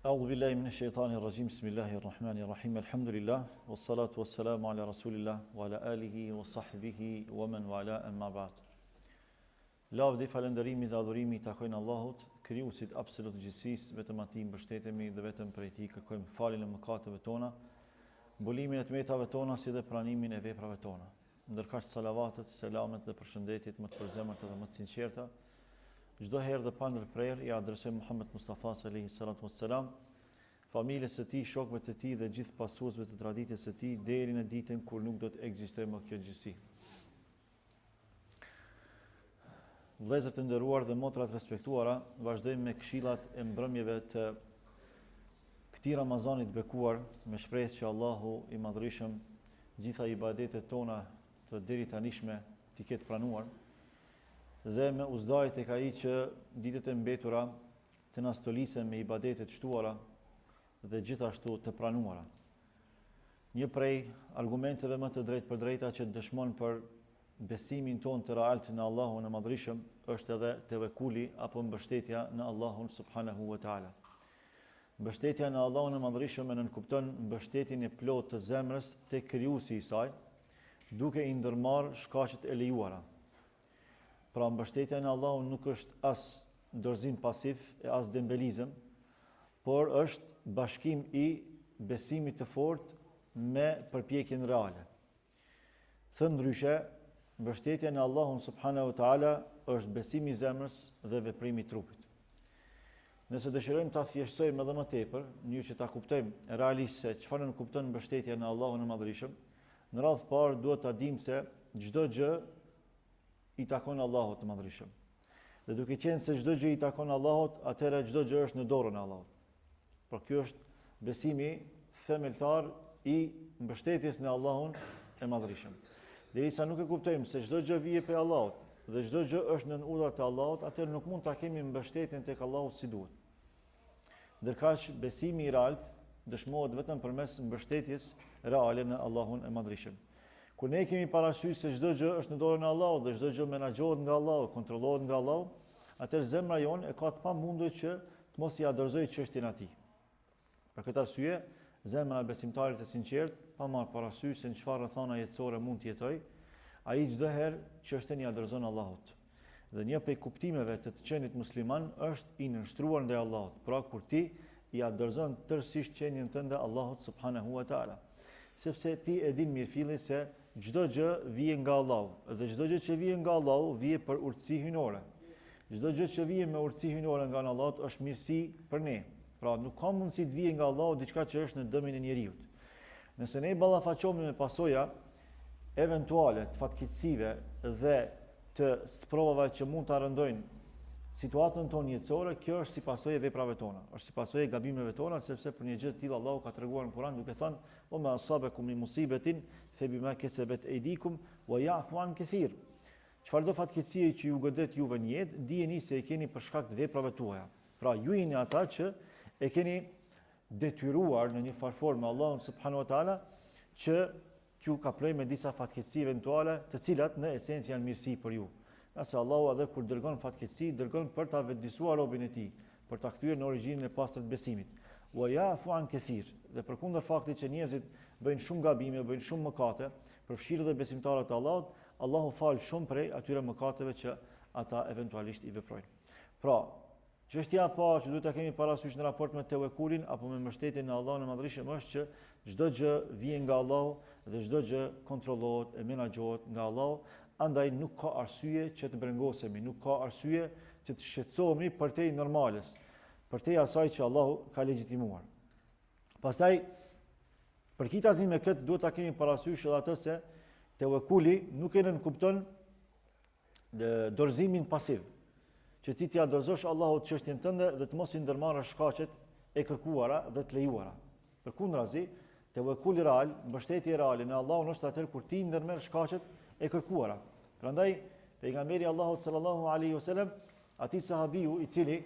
A'udhu billahi minash shaitani rrajim. Bismillahir rahmanir rahim. Alhamdulillah wassalatu wassalamu ala rasulillah wa ala alihi wa sahbihi wa man wala, amma ba'd. Lavdi, falënderimi dhe adhurimi i takojnë Allahut, krijuesit absolut të gjithësisë, vetëm atij mbështetemi dhe vetëm prej tij kërkojmë faljen e mëkateve tona, mbulumin e tmetave tona si dhe pranimin e veprave tona. Ndërkaq salavatet, selamet dhe përshëndetjet më të përzemërta dhe më të sinqerta çdo herë dhe pa ndërprerje i adresoj Muhammed Mustafa alayhi salatu wassalam, familjes së tij, shokëve të tij dhe gjithë pasuesve të traditës së tij deri në ditën kur nuk do të ekzistojë më kjo gjësi. Vëllezër të nderuar dhe motra të respektuara, vazhdojmë me këshillat e mbrëmjeve të këtij Ramazanit bekuar, me shpresë që Allahu i Madhërisëm gjitha ibadetet tona të deri tanishme t'i ketë pranuar, dhe me uzdajt e ka i që ditët e mbetura të na stolisen me ibadetet shtuara dhe gjithashtu të pranuara. Një prej argumenteve më të drejtë për drejta që dëshmon për besimin ton të realt në Allahun e Madhërisëm është edhe tevekuli apo mbështetja në Allahun subhanahu wa taala. Mbështetja në Allahun e Madhërisëm e nënkupton mbështetjen e plotë të zemrës tek krijuesi i saj, duke i ndërmarrë shkaqet e lejuara. Pra mbështetja në Allahun nuk është as dorëzim pasiv e as dembelizëm, por është bashkim i besimit të fortë me përpjekjen reale. Thënë ndryshe, mbështetja në Allahun subhanahu wa taala është besimi i zemrës dhe veprimi i trupit. Nëse dëshirojmë ta thjeshtsojmë edhe më tepër, në mënyrë që ta kuptojmë realisht se çfarë nënkupton mbështetja në Allahun e Madhërisëm, në radhë të parë duhet ta dimë se çdo gjë i takon Allahut të Madhërisëm. Dhe duke qenë se çdo gjë i takon Allahut, atëherë çdo gjë është në dorën e Allahut. Por ky është besimi themeltar i mbështetjes në Allahun e Madhërisëm. Derisa nuk e kuptojmë se çdo gjë vije prej Allahut dhe çdo gjë është nën urdhrat e Allahut, atëherë nuk mund ta kemi mbështetjen tek Allahu si duhet. Ndërkaq besimi i realt dëshmohet vetëm përmes mbështetjes reale në Allahun e Madhërisëm. Kur ne kemi parasysh se çdo gjë është në dorën e Allahut dhe çdo gjë menaxhohet nga Allahu, kontrollohet nga Allahu, atëherë zemra jonë e ka të pamundur që të mos ia dorëzojë çështjen atij. Për këtë arsye, zemra e besimtarit të sinqert, pa marrë parasysh se në çfarë rrethana jetësore mund të jetojë, ai çdo herë çështjen ia dorëzon Allahut. Dhe një prej kuptimeve të qenit musliman është i nënshtruar ndaj Allahut. Pra kur ti ia dorëzon tërësisht qenien tënde Allahut subhanahu wa taala, sepse ti e din mirëfilli se çdo gjë vije nga Allahu dhe çdo gjë që vije nga Allahu vije për urtësi hyjnore. Çdo gjë që vije me urtësi hyjnore nga Allahu është mirësi për ne. Pra nuk ka mundësi të vije nga Allahu diçka që është në dëmin e njeriu. Nëse ne ballafaqohemi me pasoja eventuale të fatkeqësive dhe të sprovave që mund të rëndojnë situatën tonë jetësore, kjo është si pasojë e veprave tona, është si pasojë e gabimeve tona, sepse për një gjë të tillë Allahu ka treguar në Kur'an duke thënë: "O ma asabakum min musibatin fa bima kasabat aydikum wa ya'fu an kathir." Çfarëdo fatkeqësie që ju godet juve në jetë, dijeni se e keni për shkak të veprave tuaja. Pra ju jeni ata që e keni detyruar në një farë formë Allahun subhanahu wa taala që t'ju kaploj me disa fatkeqësi eventuale, të cilat në esencë janë mirësi për ju. Nëse Allahu edhe kur dërgon fatkeqësi, dërgon për ta vetëdijsuar robën e tij, për ta kthyer në origjinën e pastër të besimit. Wa ya'fu an kathir. Dhe përkundër faktit që njerëzit bëjnë shumë gabime, bëjnë shumë mëkate, përfshirë dhe besimtarët e Allahut, Allahu fal shumë prej atyre mëkateve që ata eventualisht i veprojnë. Pra, çështja e parë që duhet ta kemi parasysh në raport me tevekulin apo me mbështetjen në Allahun e Madhërisëm është që çdo gjë vjen nga Allahu dhe çdo gjë kontrollohet e menaxhohet nga Allahu. Andaj nuk ka arsye që të brengosemi, nuk ka arsye që të shqetësohemi përtej normales, përtej asaj që Allahu ka legjitimuar. Pastaj, përkitazi me këtë duhet ta kemi parasysh edhe atë se tevekuli nuk e nënkupton dorëzimin pasiv, që ti t'ia dorëzosh Allahut çështjen tënde dhe të mos i ndërmarrësh shkaqet e kërkuara dhe të lejuara. Përkundrazi, tevekuli real, mbështetja reale në Allahun është atëherë kur ti ndërmerr shkaqet e kërkuara. Prandaj pejgamberi Allahut sallallahu alaihi wasallam, atij sahabiu i cili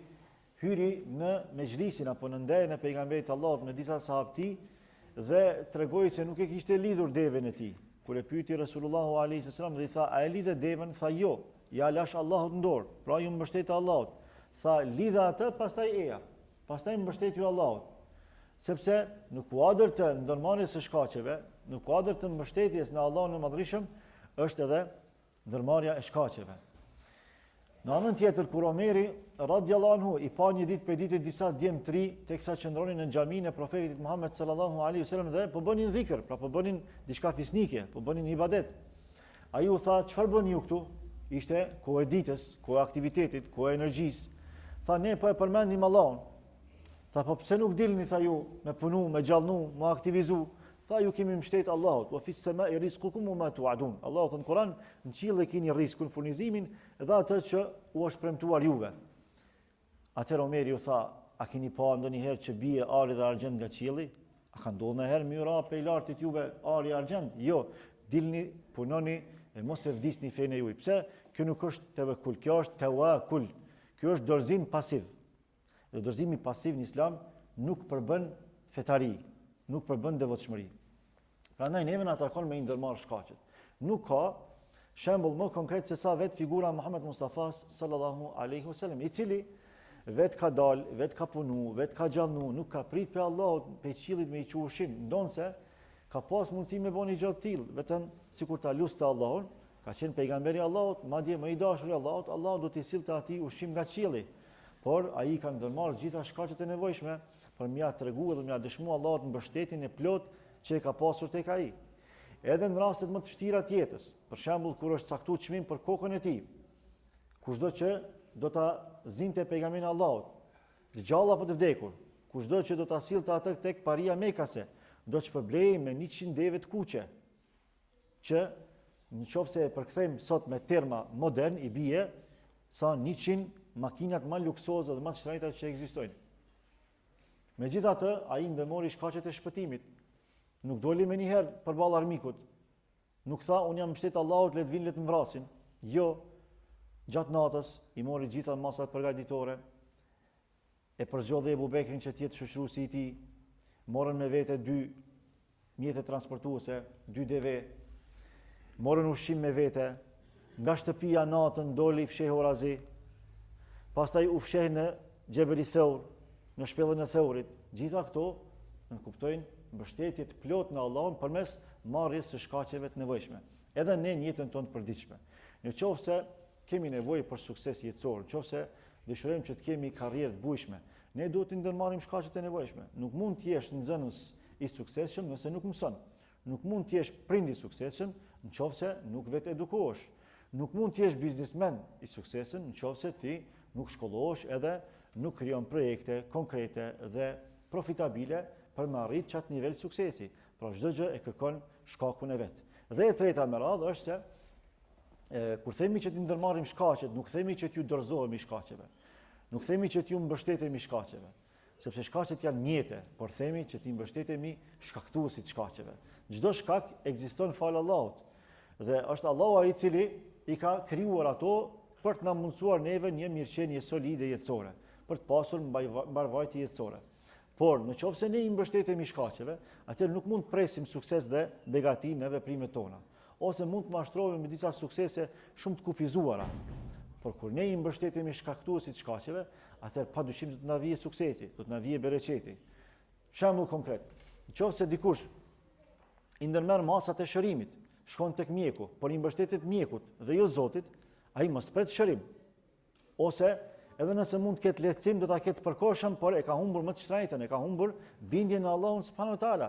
hyri në mexhlisin apo në ndërën e pejgamberit Allahut me disa sahabëti dhe tregoi se nuk e kishte lidhur devën e tij. Kur e pyeti Resulullahu alaihi wasallam dhe i tha: "A e lidhe devën?" Tha: "Jo, ja lash Allahut në dorë." Pra ju mbështet Allahut. Tha: "Lidha atë, pastaj eja." pastaj mbështetju Allahut. Sepse në kuadër të ndërmarrjes së shkaqeve, në kuadër të mbështetjes në Allahun e Madhërisëm, është edhe ndërmarrja e shkaqeve. Në anën tjetër, kur Omeri radhiyallahu anhu i pa një ditë për ditë disa djemë të ri teksa qëndronin në xhaminë e profetit Muhammed sallallahu alaihi wasallam dhe po bënin dhikr, pra po bënin diçka fisnike, po bënin ibadet. Ai u tha, çfarë bëni ju këtu? Ishte kohë e ditës, kohë e aktivitetit, kohë e energjisë. Tha, ne po e përmendim Allahun. Tha, po pse nuk dilni, tha ju, me punu, me gjallnu, me aktivizu? Tha, ju kemi mbështet Allahut, wa fis samai rizqukum wa ma tu'adun. Allahu në Kur'an, në qiell e keni rrezikun, furnizimin dhe atë që u është premtuar juve. Atëherë Omeri u tha, a keni pa ndonjëherë që bie ari dhe argjend nga qielli? A ka ndodhur ndonjëherë myra pe lartit juve ari argjend? Jo, dilni, punoni e mos e vdisni fenë juaj. Pse? Kjo nuk është tewakkul, kjo është tawakkul. Kjo është dorëzim pasiv. Dhe dorëzimi pasiv në Islam nuk përbën fetari, nuk përbën devotshmëri. Prandaj neve na takon me i ndërmarr shkaqet. Nuk ka shembull më konkret se sa vet figura Muhammed Mustafa sallallahu alaihi wasallam, i cili vet ka dal, vet ka punu, vet ka gjallnu, nuk ka prit pe Allahut, pe qiellit me i qushim, ndonse ka pas mundësi me bëni gjë të tillë, vetëm sikur ta luste Allahun, ka qenë pejgamberi i Allahut, madje më i dashur i Allahut, Allahu do t'i sillte atij ushqim nga qielli. Por ai ka ndërmarrë gjitha shkaqet e nevojshme për m'ia treguar dhe m'ia dëshmuar Allahut mbështetjen e plot që e ka pasur tek ai. Edhe në rastet më të vështira të jetës, për shembull kur është caktuar çmim për kokën e tij, kushdo që do ta zinte pejgamberin e Allahut, të gjallë apo të vdekur, kushdo që do ta sillte atë tek paria mekase, do të shpërblej me 100 deve të kuqe, që nëse e përkthejmë sot me terma modern, i bie sa 100 makinat më luksoze dhe më të shtrenjta që ekzistojnë. Megjithatë, ai ndërmori shkaqet e shpëtimit. Nuk doli më njëherë përballë armikut. Nuk tha, unë jam mbështet Allahut, le të vinë le të më vrasin. Jo, gjatë natës i mori gjitha masat përgatitore, e përzgjodhi Ebu Bekrin që të jetë shoqëruesi i tij, morën me vete 2 mjete transportuese, 2 deve, morën ushqim me vete, nga shtëpia natën doli fsheh Orazi, pastaj u fsheh në Gjebeli Theur, në shpellën e Theurit. Gjitha këto në kuptojnë mbështetje të plotë në Allahun përmes marrjes së shkaqeve të nevojshme. Edhe ne në jetën tonë të përditshme. Nëse kemi nevojë për sukses jetësor, nëse dëshirojmë që të kemi karrierë të bujshme, ne duhet të ndërmarrim shkaqet e nevojshme. Nuk mund të jesh nxënës i suksesshëm nëse nuk mëson. Nuk mund të jesh prind i suksesshëm nëse nuk vetë edukohesh. Nuk mund të jesh biznesmen i suksesshëm nëse ti nuk shkollohesh edhe nuk krijon projekte konkrete dhe profitabile për me arrit çat nivel suksesi. Pra çdo gjë e kërkon shkakun e vet. Dhe e treta me radhë është se kur themi që të ndërmarrim shkaqet, nuk themi që t'ju dorëzohemi shkaqeve. Nuk themi që t'ju mbështetemi shkaqeve, sepse shkaqet janë mjete, por themi që t'i mbështetemi shkaktuesit shkaqeve. Çdo shkak ekziston fal Allahut. Dhe është Allahu ai i cili i ka krijuar ato për të na mundësuar neve një mirëqenie solide jetësore, për të pasur mbarvajtje jetësore. Por nëse ne i mbështetemi shkaqeve, atëherë nuk mund të presim sukses dhe begati në veprimet tona, ose mund të mashtrohemi me disa suksese shumë të kufizuara. Por kur ne i mbështetemi shkaktuesit shkaqeve, atëherë padyshim do të na vijë suksesi, do të na vijë bereqeti. Shembull konkret, nëse dikush i ndërmerr masat e shërimit, shkon tek mjeku, por i mbështetet mjekut dhe jo Zotit, ai mos pret shërim. Ose edhe nëse mund të ketë lehtësim, do ta ketë përkohshëm, por e ka humbur më të shtrenjtën, e ka humbur bindjen në Allahun subhanahu wa taala.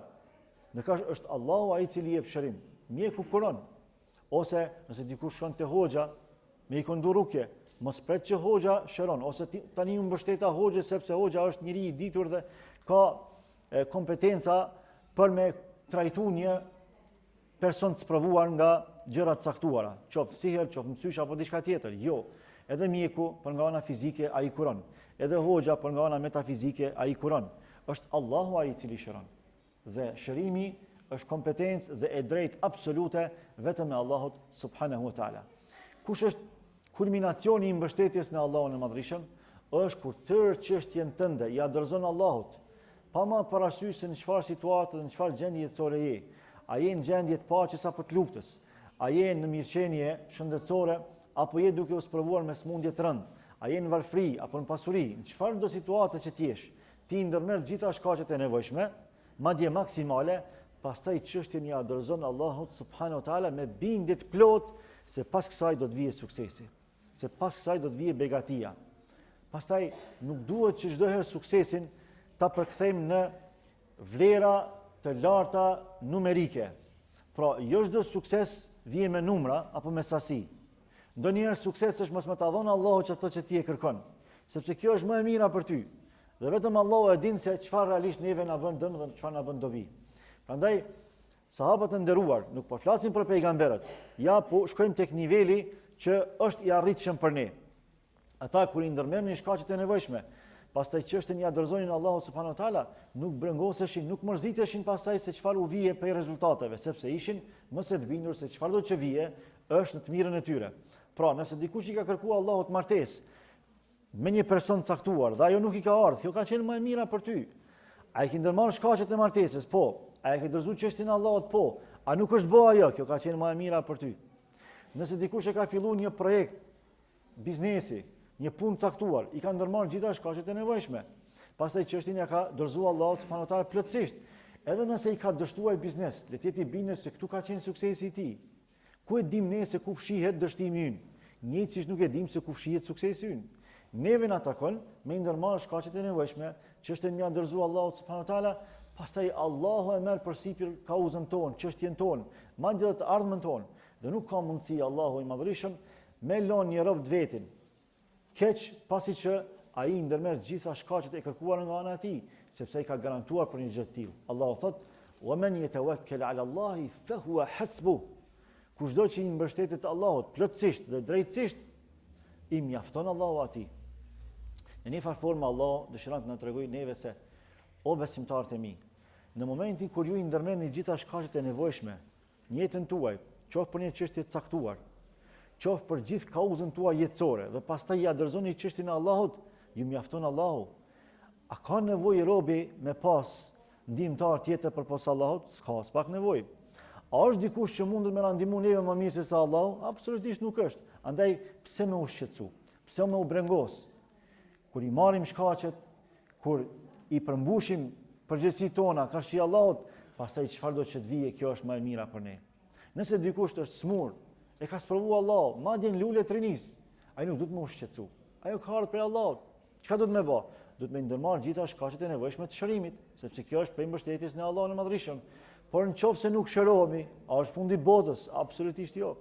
Ndërkohë është Allahu ai i cili jep shërim. Mjeku kuron. Ose nëse dikush shkon te hoxha me i këndu rukje, mos pret që hoxha shëron, ose tani u mbështeta hoxhës sepse hoxha është njëri i ditur dhe ka kompetenca për me trajtu një person të sprovuar nga gjëra të caktuara, qoftë siher, qoftë mësysh apo diçka tjetër. Jo, edhe mjeku për nga ana fizike ai kuron, edhe hoxha për nga ana metafizike ai kuron. Është Allahu ai i cili shëron. Dhe shërimi është kompetencë dhe e drejtë absolute vetëm e Allahut subhanahu wa taala. Kush është kulminacioni i mbështetjes në Allahun e Madhërisëm? Është kur tërë çështjen tënde ja dorëzon Allahut, pa më parasysh se në çfarë situate dhe në çfarë gjendje jetësore je. A je në gjendje të paqes apo të luftës? A je në mirëqenie shëndetësore apo je duke u sprovuar me smundje të rëndë? A je në varfëri apo në pasuri? Në çfarëdo situate që t'jesh, ti ndërmerr gjitha shkaqet e nevojshme, madje maksimale, pastaj çështjen ja dorëzon Allahut subhanahu wa taala me bindje të plot se pas kësaj do të vijë suksesi, se pas kësaj do të vijë begatia. Pastaj nuk duhet që çdo herë suksesin ta përkthejmë në vlera të larta numerike. Pra, jo çdo sukses vjen me numra apo me sasi. Ndonjëherë sukses është mos më ta dhon Allahu ato që ti e kërkon, sepse kjo është më e mira për ty. Dhe vetëm Allahu e din se çfarë realisht neve na bën dëm dhe çfarë na bën dobi. Prandaj sahabët e nderuar nuk po flasin për pejgamberët, ja po shkojmë tek niveli që është i arritshëm për ne. Ata kur i ndërmerrnin shkaqet e nevojshme, pastaj çështën ja dorëzonin Allahu subhanahu wa taala, nuk brengoseshin, nuk mërziteshin pastaj se çfarë u vije prej rezultateve, sepse ishin më së të bindur se çfarë do të vije është në të mirën e tyre. Pra, nëse dikush i ka kërkuar Allahut martesë me një person caktuar, dhe ajo nuk i ka ardhur, kjo ka qenë më e mira për ty. A i ke ndërmarrë shkaqet e martesës? Po. A i ke dorëzuar çështjen e Allahut? Po. A nuk është bë ajo? Kjo ka qenë më e mira për ty. Nëse dikush e ka filluar një projekt, biznesi, një punë caktuar, i ka ndërmarrë gjitha shkaqet e nevojshme. Pastaj çështjen ja ka dorëzuar Allahu subhanahu wa taala plotësisht. Edhe nëse i ka dështuar biznes, le të jetë i bindur se këtu ka qenë suksesi i tij. Ku e dim ne se ku fshihet dështimi ynë? Njëjtësisht nuk e dim se ku fshihet suksesi ynë. Neve na takon me ndërmarrë shkaqet e nevojshme, çështën ja dorëzuar Allahu subhanahu wa taala, pastaj Allahu e merr përsipër kauzën tonë, çështjen tonë, madje edhe të ardhmen tonë. Dhe nuk ka mundësi Allahu i madhërisëm me lënë një rob të vetin. Keq pasi që ai ndërmerr gjitha shkaqet e kërkuara nga ana e tij, sepse ai ka garantuar për një gjë të tillë. Allahu thotë: "Wa man yatawakkal 'ala Allahi fa huwa hasbuh." Kushdo që i mbështetet te Allahut plotësisht dhe drejtësisht, i mjafton Allahu atij. Në një farë formë Allah dëshiron të na tregojë neve se o besimtarët e mi, në momentin kur ju i ndërmerrni gjitha shkaqet e nevojshme në jetën tuaj, qoftë për një çështje të caktuar, qoftë për gjithë kauzën tuaj jetësore, dhe pastaj ja dorëzoni çështjen e Allahut, ju mjafton Allahu. A ka nevojë robi me pas ndihmtar tjetër përpos Allahut? S'ka, s'pak nevojë. A është dikush që mundet me na ndihmu neve më mirë se sa Allahu? Absolutisht nuk është. Andaj pse me u shqetësu? Pse me u brengos? Kur i marrim shkaqet, kur i përmbushim përgjegjësitë tona, karshi Allahut, pastaj çfarë do që të vijë, kjo është më e mira për ne. Nëse dikush është smur, e ka sprovuar Allahu, madje në lule të rinis, ai nuk duhet më u shqetësu. Ajo ka ardhur prej Allahut. Çka do të më bë? Do të më ndërmarr gjitha shkaqet e nevojshme të shërimit, sepse kjo është prej mbështetjes në Allahun e Madhërisëm. Por nëse nuk shërohemi, a është fundi i botës? Absolutisht jo.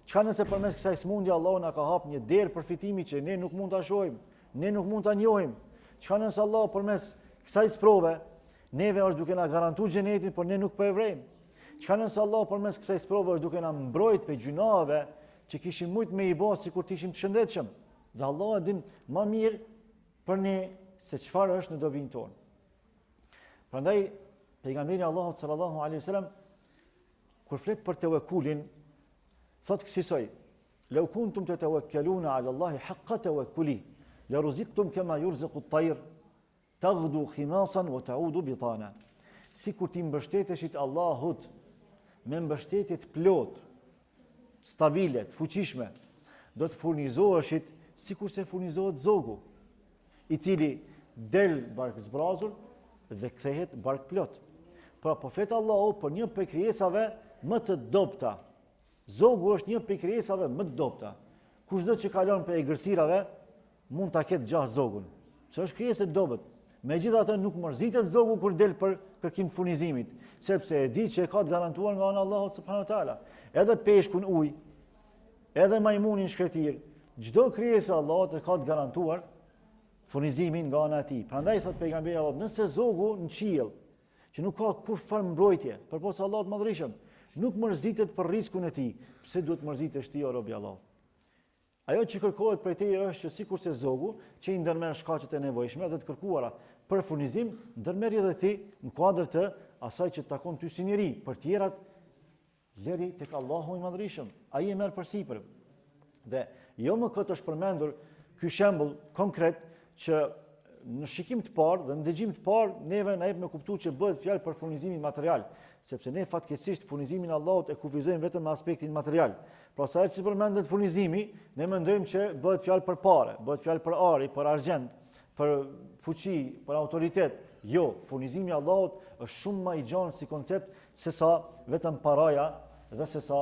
Çka nëse përmes kësaj smundje Allahu na ka hap një derë përfitimi që ne nuk mund ta shohim, ne nuk mund ta njohim? Çka nëse Allahu përmes kësaj sprove neve është duke na garantuar xhenetin, por ne nuk po e vrejmë? Çka nëse Allahu përmes kësaj sprove është duke na mbrojt pe gjunave që kishim shumë më i bë sikur të ishim të shëndetshëm? Dhe Allahu e din më mirë për ne se çfarë është në dobin tonë. Prandaj pejgamberi Allahut sallallahu alaihi wasallam kur flet për tawakkulin thotë kësaj: "Law kuntum tatawakkaluna 'ala Allahi haqqa tawakkuli, la ruziqtum kama yurziqu at-tayr, taghdu khimasan wa ta'udu bitana." Sikur ti mbështeteshit Allahut me mbështetje të plot, stabile, të fuqishme, do të furnizoheshit sikur se furnizohet zogu, i cili del bark zbrazur dhe kthehet bark plot. Pra po flet Allahu për një prej krijesave më të dobta. Zogu është një prej krijesave më të dobta. Kushdo që kalon për egërsirave mund ta ketë gjah zogun. Se është krijesë e dobët. Megjithatë nuk mërzitet zogu kur del për kërkim të furnizimit, sepse e di që e ka të garantuar nga ana Allahut subhanahu wa taala. Edhe peshkun ujë, edhe majmunin shkretir, çdo krijesë e Allahut e ka të garantuar furnizimin nga ana e tij. Prandaj thot pejgamberi Allahut, nëse zogu në qiell, që nuk ka kurrë mbrojtje përpos Allahut Madhërisëm, nuk mërzitet për rrezikun e tij, pse duhet mërzitesh ti o robi i Allahut? Ajo që kërkohet prej teje është që sikurse zogu që i ndërmerr shkaqet e nevojshme dhe të kërkuara për furnizim, ndërmerrje edhe ti në kuadër të asaj që të takon ty si njeri. Për tjerat leri tek Allahu i Madhërisëm, ai e merr përsipër. Dhe jo më këtë është përmendur ky shembull konkret që në shikim të parë dhe në dëgjim të parë neve na jep me kuptuar që bëhet fjalë për furnizimin material, sepse ne fatkeqësisht furnizimin e Allahut e kufizojmë vetëm me aspektin material. Pra sa herë që përmendet furnizimi, ne mendojmë që bëhet fjalë për parë, bëhet fjalë për ari, për argjend, për fuqi, për autoritet. Jo, furnizimi i Allahut është shumë më i gjanë si koncept se sa vetëm paraja dhe se sa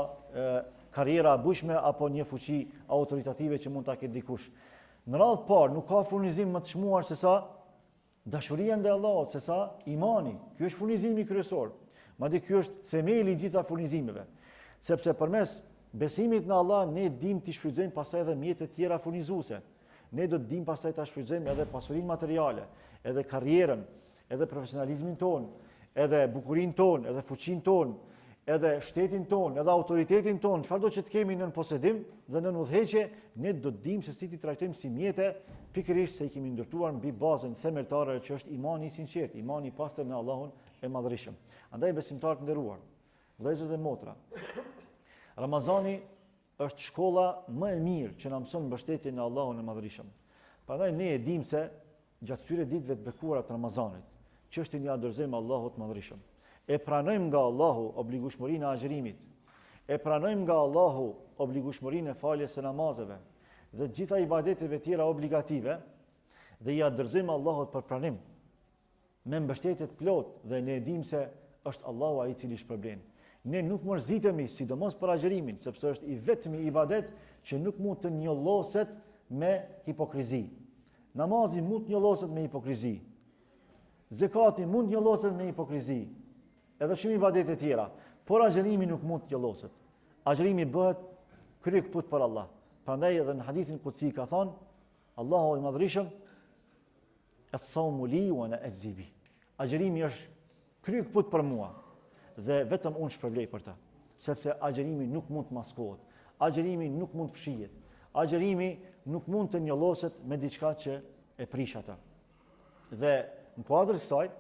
karriera e bujshme apo një fuqi autoritative që mund ta ketë dikush. Në radhë parë nuk ka furnizim më të çmuar se sa dashuria ndaj Allahut, se sa imani. Ky është furnizimi kryesor. Madje ky është themeli i gjitha furnizimeve. Sepse përmes besimit në Allah ne dim të shfrytëzojmë pastaj edhe mjete të tjera furnizuese. Ne do të dim pastaj ta shfrytëzojmë edhe pasurinë materiale, edhe karrierën, edhe profesionalizmin ton, edhe bukurinë ton, edhe fuqinë ton, edhe shtetin ton, edhe autoritetin ton, çfarëdo që të kemi nën posedim dhe nën udhëheqje, ne do të dimë se si ti trajtojmë si mjete, pikërisht se i kemi ndërtuar mbi bazën themeltare që është imani i sinqert, imani i pastër në Allahun e Madhërisëm. Andaj besimtarë të nderuar, vëllezër dhe motra, Ramazani është shkolla më e mirë që na mëson mbështetjen në Allahun e Madhërisëm. Prandaj ne e dimë se gjatë këtyre ditëve të bekuara të Ramazanit, çështën ja dorëzojmë Allahut Madhërisëm. E pranojmë nga Allahu obligueshmërinë e agjërimit. E pranojmë nga Allahu obligueshmërinë e faljes së namazeve dhe të gjitha ibadeteve tjera obligative dhe ja dorëzojmë Allahut për pranim me mbështetje të plotë dhe ne e dimë se është Allahu ai i cili shpërblen. Ne nuk mërzitemi sidomos për agjërimin, sepse është i vetmi ibadet që nuk mund të njolloset me hipokrizi. Namazi mund të njolloset me hipokrizi. Zekati mund të njolloset me hipokrizi. Edhe shumë ibadete tjera, por agjërimi nuk mund të njolloset. Agjërimi bëhet kryekput për Allah. Prandaj edhe në hadithin kutsi ka thënë Allahu i Madhërisëm as-sawmu li wa ana ajzi bi. Agjërimi është kryekput për mua dhe vetëm unë shpërblej për ta, sepse agjërimi nuk mund të maskohet, agjërimi nuk mund të fshihet, agjërimi nuk mund të njolloset me diçka që e prish ata. Dhe në kuadër kësaj,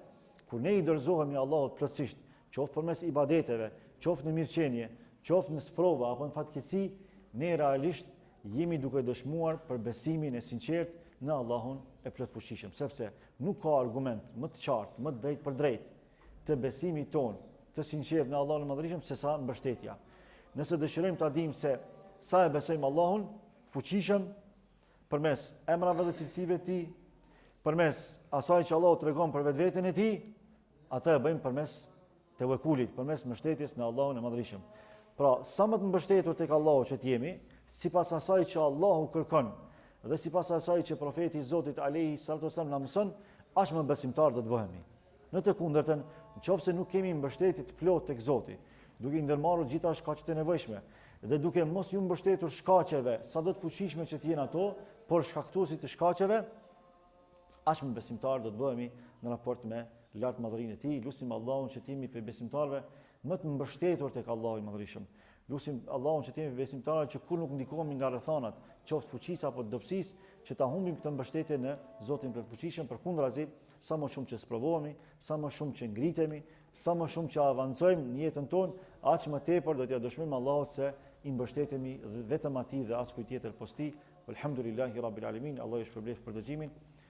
kur ne i dorëzohemi Allahut plotësisht, qoftë përmes ibadeteve, qoftë në mirëqenie, qoftë në sprova apo në fatkeqësi, ne realisht jemi duke dëshmuar për besimin e sinqert në Allahun e plotfuqishëm, sepse nuk ka argument më të qartë, më drejt për drejt të besimit ton, të sinqert në Allahun e Madhërisëm se sa mbështetja. Nëse dëshirojmë ta dimë se sa e besojmë Allahun fuqishëm përmes emrave dhe cilësive të tij, përmes asaj që Allahu tregon për vetveten e tij, atë e bëjmë përmes tevekulit, përmes mbështetjes në Allahun e Madhërisëm. Pra, sa më të mbështetur tek Allahu që të jemi, sipas asaj që Allahu kërkon dhe sipas asaj që profeti i Zotit alayhi salatu wasallam na mëson, aq më besimtar do të bëhemi. Në të kundërtën, nëse nuk kemi mbështetje të plotë tek Zoti, duke i ndërmarrur gjitha shkaqet e nevojshme dhe duke mos ju mbështetur shkaqeve, sado të fuqishme që të jenë ato, por shkaktuesit të shkaqeve, aq më besimtar do të bëhemi në raport me lartë madhërinë e tij. Lutim Allahun që të jemi për besimtarve më të mbështetur tek Allahu i Madhërisëm. Lutim Allahun që të jemi besimtarë që kur nuk ndikohemi nga rrethanat, qoftë fuqisë apo dobësisë, që ta humbim këtë mbështetje në Zotin plotfuqishëm, përkundrazi, sa më shumë që sprovohemi, sa më shumë që ngritemi, sa më shumë që avancojmë në jetën tonë, aq më tepër do t'ia dëshmojmë Allahut se i mbështetemi vetëm atij dhe askujt tjetër posti. Alhamdulillahi rabbil alamin. Allah ju shpërblet për dëgjimin.